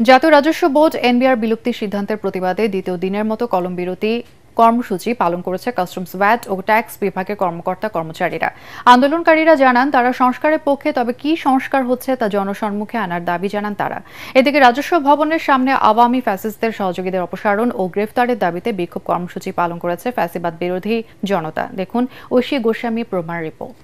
জাতীয় রাজস্ব board NBR বিলুপ্তির সিদ্ধান্তের প্রতিবাদে দ্বিতীয় দিনের মতো কলম বিরতি কর্মসূচি পালন করেছে কাস্টমস ভ্যাট ও ট্যাক্স বিভাগের কর্মকর্তা কর্মচারীরা। আন্দোলনকারীরা জানান তারা সংস্কারের পক্ষে, তবে কি সংস্কার হচ্ছে তা জনসম্মুখে আনার দাবি জানান তারা। এদিকে রাজস্ব ভবনের সামনে আওয়ামী ফ্যাসিস্টদের সহযোগীদের অপসারণ ও গ্রেফতারের দাবিতে বিক্ষোভ কর্মসূচি পালন করেছে ফ্যাসিবাদ বিরোধী জনতা। দেখুন ঐশী গোস্বামী প্রমার রিপোর্ট।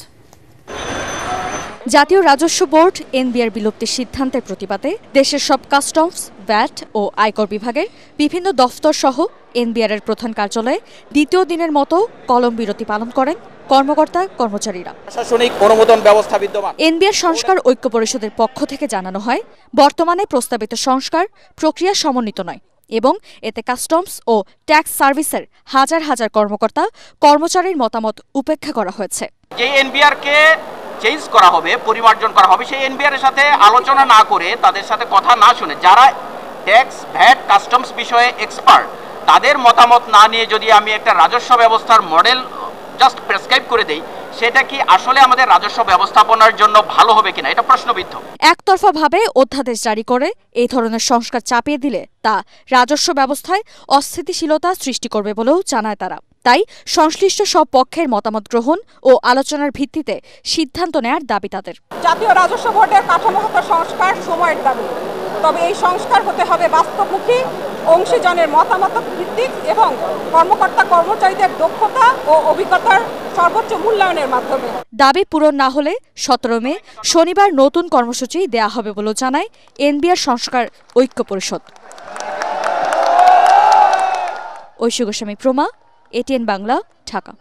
জাতীয় রাজস্ব বোর্ড এনবিআর বিলুপ্তির সিদ্ধান্তের প্রতিবাদে দেশের সব কাস্টমস, ভ্যাট ও আয়কর বিভাগের বিভিন্ন দফতর সহ এনবিআর এর প্রধান কার্যালয়ে দ্বিতীয় দিনের মতো কলম বিরতি পালন করেন কর্মকর্তা কর্মচারীরা। প্রশাসনিক অনুমোদন ব্যবস্থা বিদ্যমান। এনবিআর সংস্কার ঐক্য পরিষদের পক্ষ থেকে জানানো হয়, বর্তমানে প্রস্তাবিত সংস্কার প্রক্রিয়া সমন্বিত নয় এবং এতে কাস্টমস ও ট্যাক্স সার্ভিসের হাজার হাজার কর্মকর্তা কর্মচারীর মতামত উপেক্ষা করা হয়েছে। যে এনবিআর কে চেঞ্জ করা হবে, পরিমার্জন করা হবে, সেই এনবিআর এর সাথে আলোচনা না করে, তাদের সাথে কথা না শুনে, যারা ট্যাক্স, ভ্যাট, কাস্টমস বিষয়ে এক্সপার্ট, তাদের মতামত না নিয়ে যদি আমি একটা রাজস্ব ব্যবস্থার মডেল জাস্ট প্রেসক্রাইব করে দেই, সেটা কি আসলে আমাদের রাজস্ব ব্যবস্থাপনার জন্য ভালো হবে কিনা, এটা প্রশ্নবিদ্ধ। একতরফাভাবে অধ্যাদেশ জারি করে এই ধরনের সংস্কার চাপিয়ে দিলে তা রাজস্ব ব্যবস্থায় অস্থিতিশীলতা সৃষ্টি করবে বলেও জানায় তারা। তাই সংশ্লিষ্ট সব পক্ষের মতামত গ্রহণ ও আলোচনার ভিত্তিতে সিদ্ধান্ত নেয়ার দাবি তাদের। জাতীয় রাজস্ব বোর্ডের কাঠামোগত সংস্কার সময়ের দাবি, তবে এই সংস্কার হতে হবে বাস্তবমুখী, অংশীজনের মতামত ভিত্তিক এবং কর্মকর্তা কর্মচারীদের দক্ষতা ও অভিজ্ঞতার সর্বোচ্চ মূল্যায়নের মাধ্যমে। দাবি পূরণ না হলে 17 মে শনিবার নতুন কর্মসূচি দেয়া হবে বলে জানায় এনবিআর সংস্কার ঐক্য পরিষদ। ঐশী গোস্বামী প্রমা, এটিএন বাংলা, ঢাকা।